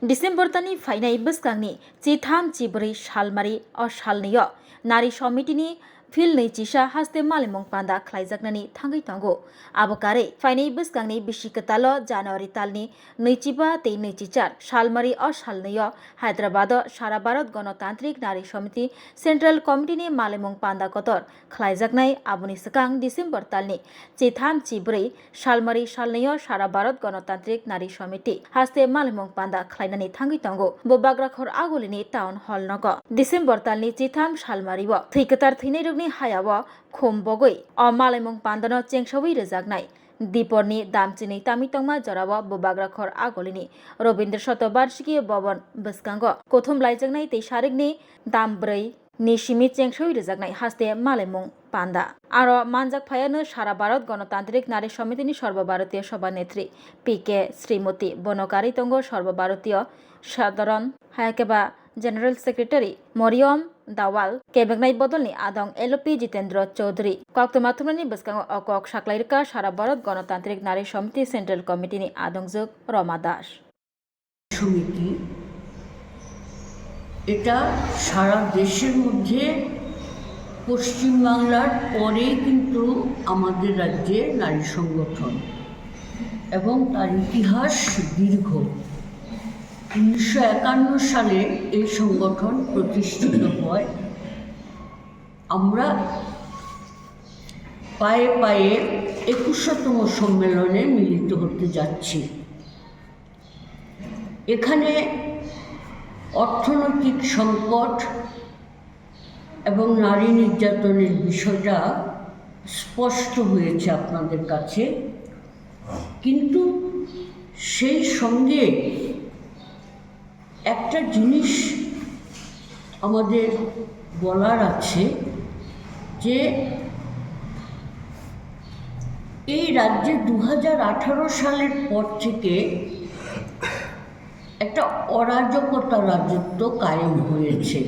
December तानि फाइनाय बोसगांनि चिथाम चिब्रै सालमारि अ सालनैयाव नारी समितिनि fill नैजिसा हास्ते मालिमं पान्दा ख्लाइजाकनानि थांगै तंगो आबकारे फाइनाय बोसगांनि बिसिकताल जानुवारि तालनि नैजिबा ते नैजिचार सालमारि अ सालनैयाव हायद्राबाद सारा भारत गणतान्त्रिक नारी समिति सेन्ट्रेल कमिटिनि मालिमं पान्दा कतर ख्लाइजाकनाय आबुनि सिगां डिसेम्बर तालनि चिथाम चिब्रै सालमारि सालनैयाव सारा भारत गणतान्त्रिक नारी समिति हास्ते मालिमं पान्दा ख्लाइनानि थांगै तंगो बो बाग्राखर आगलिनि टाउन हल नग डिसेम्बर तालनि चिथाम सालमारिव थैकतार थैनाय रोगनि हायाव खम बगै अ मालिमं पान्दानो चेंसावै रोजाकनाय दीपरनि दामचिनै तामितंमा जराव बो बाग्राखर आगलिनि रवीन्द्र शतबार्षिकी भवन बसकांग कथुम लाइजाकनाय तैसारिकनि दामब्रै निशिमी चेंसावै रोजाकनाय हास्ते मालिमं पान्दा आरो मानजाक फायानो सारा भारत गणतान्त्रिक नारी समितिनि सर्वभारतीय सभानेत्री पी.के. श्रीमती बनकारी तंग सर्वभारतीय साधारण हायाकेबा जेनारेल सेक्रेटारि मरियम दावाल केबेगनाय बदलनि आदं एलपी जितेन्द्र चौधरी कक्तमाथुमनि बसकांग अकक साक्लाइरका सारा भारत गणतान्त्रिक नारी समिति सेंट्रल कमिटिनि आदंजक रमा दास সমিতি এটা সারা দেশের মধ্যে পশ্চিমবাংলার পরে কিন্তু আমাদের রাজ্যে নারী সংগঠন এবং তার ইতিহাস দীর্ঘ। 1951 সালে এই সংগঠন প্রতিষ্ঠিত হয়। আমরা পায়ে পায়ে 21তম সম্মেলনে মিলিত হতে যাচ্ছি। এখানে অর্থনৈতিক সংকট এবং নারী নির্যাতনের বিষয়টা স্পষ্ট হয়েছে আপনাদের কাছে, কিন্তু সেই সঙ্গে একটা জিনিস আমাদের বলার আছে যে এই রাজ্যে 2018 সালের পর থেকে একটা অরাজকতা রাজত্ব কায়েম হয়েছে।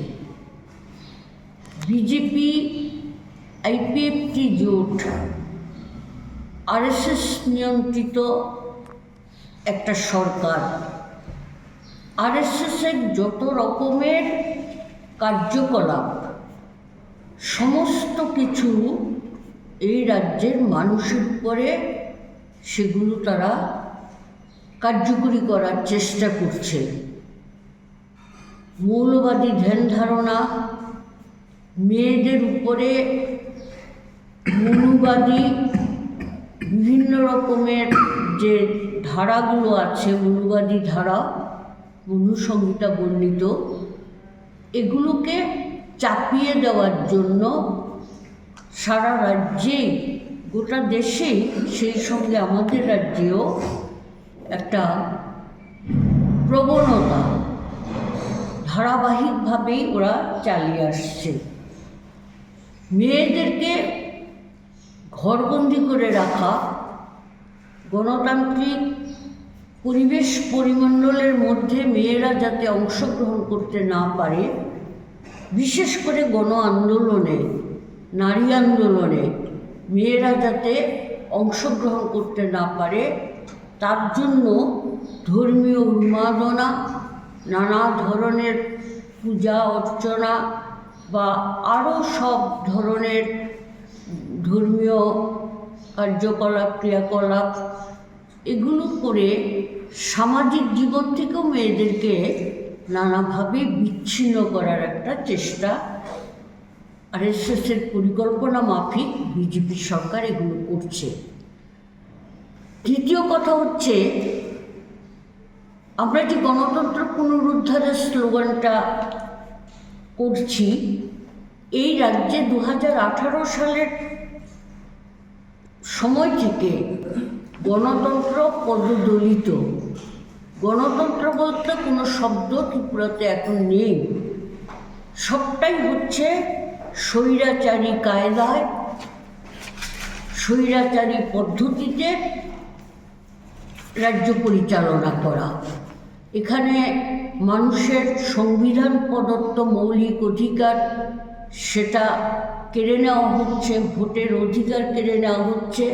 বিজেপি আইপিএফটি জোট আরএসএস নিয়ন্ত্রিত একটা সরকার, আরএসএসের যত রকমের কার্যকলাপ সমস্ত কিছু এই রাজ্যের মানুষের উপরে সেগুলো তারা কার্যকরী করার চেষ্টা করছে। মৌলবাদী ধ্যান ধারণা, মেয়েদের উপরে মনুবাদী বিভিন্ন রকমের যে ধারাগুলো আছে, মনুবাদী ধারা, মনুসংহিতা বর্ণিত, এগুলোকে চাপিয়ে দেওয়ার জন্য সারা রাজ্যেই, গোটা দেশেই, সেই সঙ্গে আমাদের রাজ্যেও একটা প্রবণতা ধারাবাহিকভাবেই ওরা চালিয়ে আসছে। মেয়েদেরকে ঘরবন্দি করে রাখা, গণতান্ত্রিক পরিবেশ পরিমণ্ডলের মধ্যে মেয়েরা যাতে অংশগ্রহণ করতে না পারে, বিশেষ করে গণ আন্দোলনে, নারী আন্দোলনে মেয়েরা যাতে অংশগ্রহণ করতে না পারে, তার জন্য ধর্মীয় উন্মাদনা, নানা ধরনের পূজা অর্চনা বা আরও সব ধরনের ধর্মীয় কার্যকলাপ, ক্রিয়াকলাপ, এগুলো করে সামাজিক জীবন থেকেও মেয়েদেরকে নানাভাবে বিচ্ছিন্ন করার একটা চেষ্টা আরএসএসের পরিকল্পনা মাফিক বিজেপি সরকার এগুলো করছে। দ্বিতীয় কথা হচ্ছে, আমরা যে গণতন্ত্র পুনরুদ্ধারের স্লোগানটা করছি, এই রাজ্যে 2018 সালের সময় থেকে গণতন্ত্র পদদলিত। গণতন্ত্র বলতে কোনো শব্দ ত্রিপুরাতে এখন নেই, সবটাই হচ্ছে স্বৈরাচারী কায়দায়, স্বৈরাচারী পদ্ধতিতে রাজ্য পরিচালনা করা। এখানে মানুষের সংবিধান প্রদত্ত মৌলিক অধিকার সেটা কেড়ে নেওয়া হচ্ছে, ভোটের অধিকার কেড়ে নেওয়া হচ্ছে।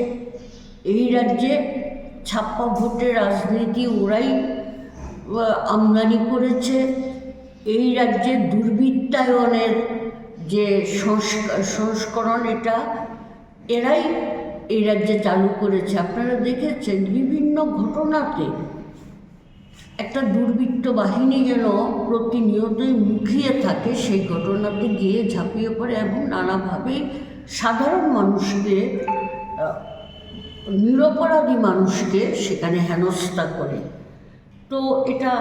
এই রাজ্যে ছাপ্পা ভোটের রাজনীতি ওরাই আমদানি করেছে। এই রাজ্যের দুর্বৃত্তায়নের যে সংস্করণ এরাই এই রাজ্যে চালু করেছে। আপনারা দেখেছেন বিভিন্ন ঘটনাতে একটা দুর্বৃত্ত বাহিনী যেন প্রতিনিয়তই মুখিয়ে থাকে, সেই ঘটনাতে গিয়ে ঝাঁপিয়ে পড়ে এবং নানাভাবে সাধারণ মানুষকে, নিরপরাধী মানুষকে সেখানে হেনস্থা করে। তো এটা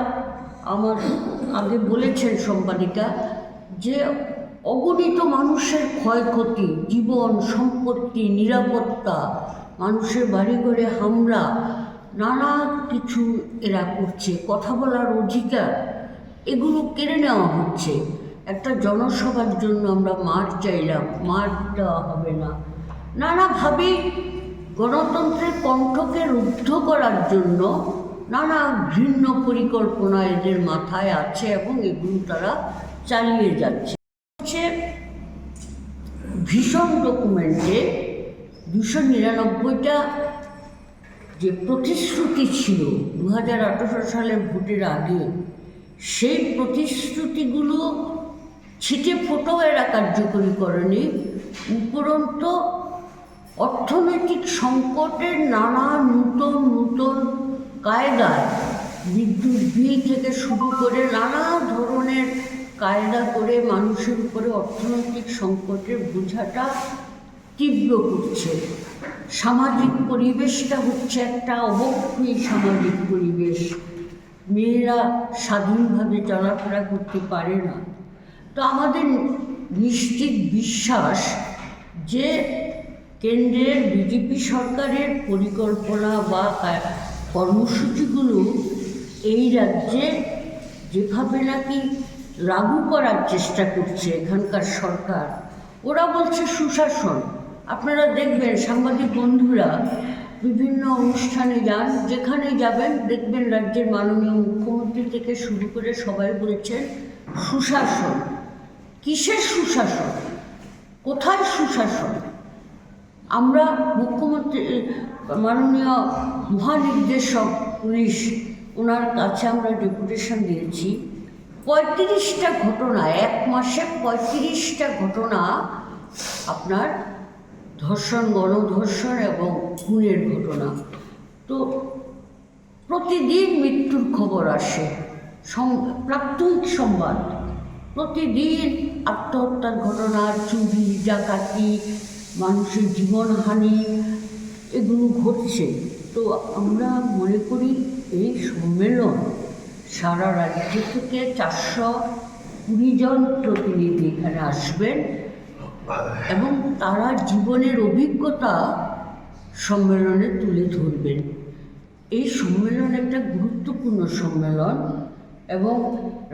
আমার আগে বলেছেন সম্পাদিকা যে অগণিত মানুষের ক্ষয়ক্ষতি, জীবন, সম্পত্তি, নিরাপত্তা, মানুষের বাড়িঘরে হামলা, নানা কিছু এরা করছে। কথা বলার অধিকার এগুলো কেড়ে নেওয়া হচ্ছে। একটা জনসভার জন্য আমরা মাঠ চাইলাম, মাঠ দেওয়া হবে না। নানাভাবে গণতন্ত্রের কণ্ঠকে রুদ্ধ করার জন্য নানা ঘৃণ্য পরিকল্পনা এদের মাথায় আছে এবং এগুলো তারা চালিয়ে যাচ্ছে। ভীষণ ডকুমেন্টে 299টা যে প্রতিশ্রুতি ছিল 2018 সালের ভোটের আগে, সেই প্রতিশ্রুতিগুলো ছিটে ফোটো এরা কার্যকরী করেনি। উপরন্তু অর্থনৈতিক সংকটের নানা নূতন কায়দায়, বিদ্যুৎ বিল থেকে শুরু করে নানা ধরনের কায়দা করে মানুষের উপরে অর্থনৈতিক সংকটের বোঝাটা তীব্র করছে। সামাজিক পরিবেশটা হচ্ছে একটা অবক্ষয়ী সামাজিক পরিবেশ। মেয়েরা স্বাধীনভাবে চলাফেরা করতে পারে না। তো আমাদের নিশ্চিত বিশ্বাস যে কেন্দ্রের বিজেপি সরকারের পরিকল্পনা বা কর্মসূচিগুলো এই রাজ্যে যেভাবে নাকি লাগু করার চেষ্টা করছে এখানকার সরকার, ওরা বলছে সুশাসন। আপনারা দেখবেন সাংবাদিক বন্ধুরা বিভিন্ন অনুষ্ঠানে যান, যেখানে যাবেন দেখবেন রাজ্যের মাননীয় মুখ্যমন্ত্রী থেকে শুরু করে সবাই বলছেন সুশাসন। কিসের সুশাসন? কোথায় সুশাসন? আমরা মুখ্যমন্ত্রী মাননীয় মহানির্দেশক পুলিশ, ওনার কাছে আমরা ডেপুটেশন দিয়েছি। 35টা ঘটনা, এক মাসে 35টা ঘটনা আপনার ধর্ষণ, গণধর্ষণ এবং খুনের ঘটনা। তো প্রতিদিন মৃত্যুর খবর আসে, প্রাত্যহিক সংবাদ, প্রতিদিন আত্মহত্যার ঘটনা, চুরি, ডাকাতি, মানুষের জীবনহানি এগুলো ঘটছে। তো আমরা মনে করি এই সম্মেলন সারা রাজ্য থেকে 420 জন প্রতিনিধি এখানে আসবেন এবং তারা জীবনের অভিজ্ঞতা সম্মেলনে তুলে ধরবেন। এই সম্মেলন একটা গুরুত্বপূর্ণ সম্মেলন এবং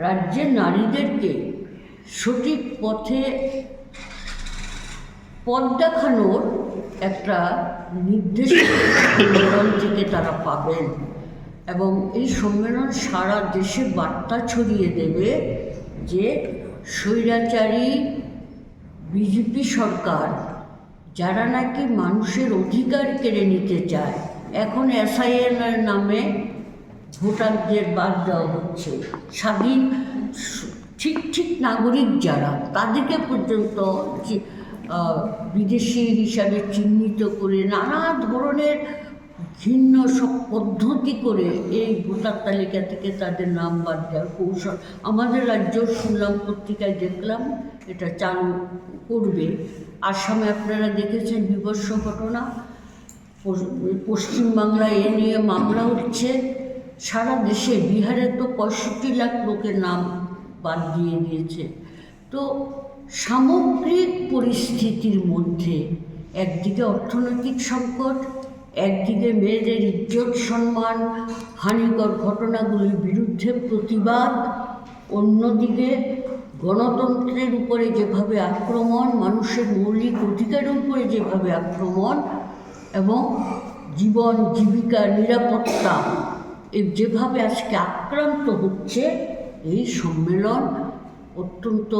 রাজ্যের নারীদেরকে সঠিক পথে পথ দেখানোর একটা নির্দেশ সম্মেলন থেকে তারা পাবেন এবং এই সম্মেলন সারা দেশে বার্তা ছড়িয়ে দেবে যে স্বৈরাচারী বিজেপি সরকার যারা নাকি মানুষের অধিকার কেড়ে নিতে চায়, এখন SIN-এর নামে ভোটারদের বাদ দেওয়া হচ্ছে। স্বাধীন ঠিক নাগরিক যারা, তাদেরকে পর্যন্ত বিদেশি হিসাবে চিহ্নিত করে নানা ধরনের ভিন্ন সব পদ্ধতি করে এই ভোটার তালিকা থেকে তাদের নাম বাদ দেওয়ার কৌশল আমাদের রাজ্য শুনলাম, পত্রিকায় দেখলাম এটা চালু করবে। আসামে আপনারা দেখেছেন বিভৎস ঘটনা, পশ্চিমবাংলায় এ নিয়ে মামলা হচ্ছে। সারা দেশে বিহারে তো 65 লাখ লোকের নাম বাদ দিয়ে দিয়েছে। তো সামগ্রিক পরিস্থিতির মধ্যে একদিকে অর্থনৈতিক সংকট, একদিকে মেয়েদের ইজ্জত সম্মান হানিকর ঘটনাগুলির বিরুদ্ধে প্রতিবাদ, অন্যদিকে গণতন্ত্রের উপরে যেভাবে আক্রমণ, মানুষের মৌলিক অধিকারের উপরে যেভাবে আক্রমণ এবং জীবন জীবিকা নিরাপত্তা যেভাবে আজকে আক্রান্ত হচ্ছে, এই সম্মেলন অত্যন্ত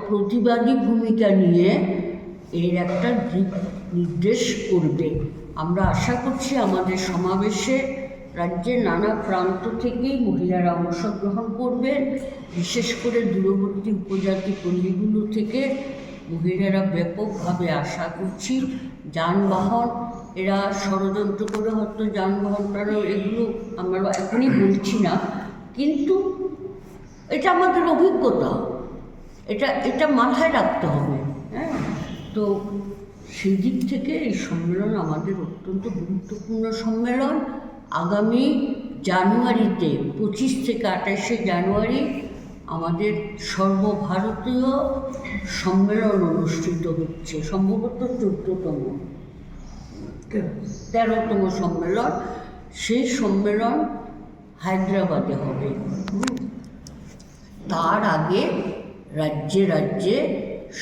প্রতিবাদী ভূমিকা নিয়ে এর একটা দিক নির্দেশ করবে। আমরা আশা করছি আমাদের সমাবেশে রাজ্যের নানা প্রান্ত থেকেই মহিলারা অংশগ্রহণ করবেন। বিশেষ করে দূরবর্তী উপজাতি পল্লীগুলো থেকে মহিলারা ব্যাপকভাবে আশা করছি। যানবাহন এরা ষড়যন্ত্র করে হয়তো যানবাহনটারও এগুলো আমরা এখনই বলছি না, কিন্তু এটা আমাদের অভিজ্ঞতা, এটা মাথায় রাখতে হবে। হ্যাঁ, তো সেই দিক থেকে এই সম্মেলন আমাদের অত্যন্ত গুরুত্বপূর্ণ সম্মেলন। আগামী জানুয়ারিতে 25 থেকে 28শে জানুয়ারি আমাদের সর্বভারতীয় সম্মেলন অনুষ্ঠিত হচ্ছে, সম্ভবত 13তম সম্মেলন। সেই সম্মেলন হায়দ্রাবাদে হবে। তার আগে রাজ্যে রাজ্যে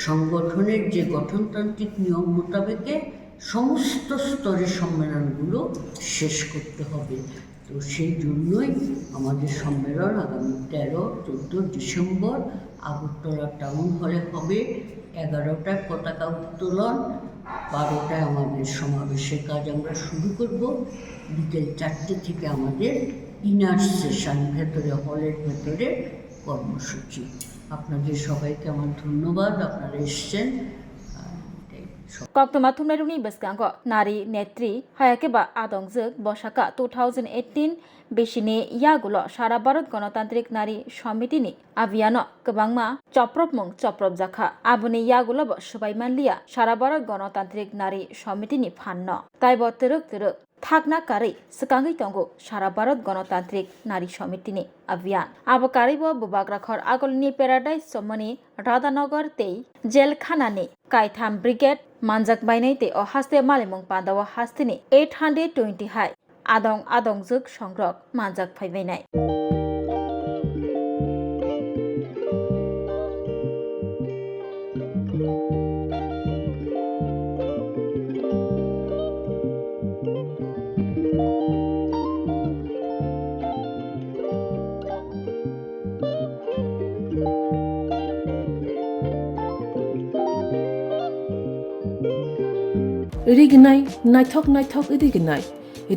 সংগঠনের যে গঠনতান্ত্রিক নিয়ম মোতাবেকে সমস্ত স্তরের সম্মেলনগুলো শেষ করতে হবে। তো সেই জন্যই আমাদের সম্মেলন আগামী 13-14 ডিসেম্বর আগরতলা টাউন হলে হবে। 11টায় পতাকা উত্তোলন, 12টায় আমাদের সমাবেশের কাজ আমরা শুরু করব। বিকেল 4টে থেকে আমাদের ইনার সেশন, হলের ভেতরে কর্মসূচি। আপনাদের সবাইকে আমার ধন্যবাদ, আপনারা এসছেন। কক্তমা থুমনাইরুনি বেসকাঙ্গ নারী নেত্রী হায়াকেবা আদংজক বসাকা 2018 বেশিনে ইয়াগুলো সারা ভারত গণতান্ত্রিক নারী সমিতিনি আভিয়ান কবাংমা চপ্রব জাখা আবুনি ইয়াগুলো সবাই মানলিয়া সারা ভারত গণতান্ত্রিক নারী সমিতিনি ফান্ন তাইব তেরক থাকনা কারে সকাঙ্গই তঙ্গো সারা ভারত গণতান্ত্রিক নারী সমিতিনি আভিয়ান আবো কারিব বুবাগ্রাখর আগলনি প্যারাডাইস সমনি রাধানগর তেই জেলখানানি কাইথাম ব্রিগেড মানজাক বাইনাইতে ও হাস্তে মালিমং পান্দাও হাস্তিনি 820 হাই আদং যুগ সংগ্রহ মানজাক ফাইবাইনাই Rignai naithok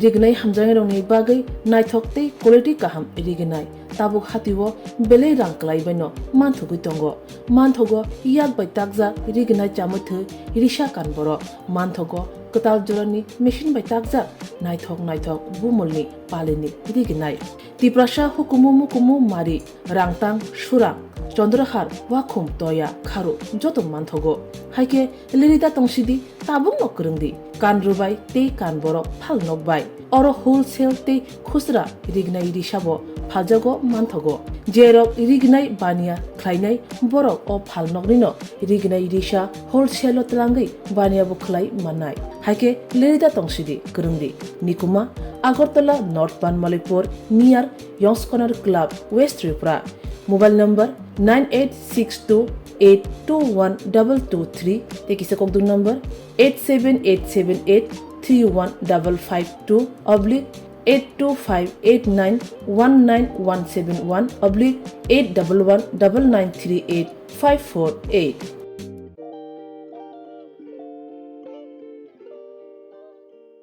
rignai hamjang rongni bagai naithok tei quality kaham rignai tabuk hatiwo belei rang klai baino manthogui tongo manthogo yak bai takja rignai chamuthu risha kanboro manthogo katal jorani machine bai takja naithok bumulni palini rignai tiprasha hukumu mari rangtang surang চন্দ্রহার ওয়াখুম তয়া খারু যত মানথগো হাইকে লিরিদা তংসিদি তাবুং নকরংদি কান রুবাই তে কান বড় ফাল নকবাই or wholesale তে খুচরা রিগনাই রিসাবো ফালজাগো মানথগো জেরক রিগনাই বানিয়া খ্লাইনাই বড় ও ফাল নকরিনো রিগনাই রিসা হোলসেল তলাঙ্গই বানিয়া বুখলাই মানাই হাইকে লিরিদা তংসিদি করংদি নিকুমা Agartala north Panmalikpur near Young's corner club west Tripura mobile number 9862821223 tekisa kokdung number 87878315552 /82589191171 /8119938 548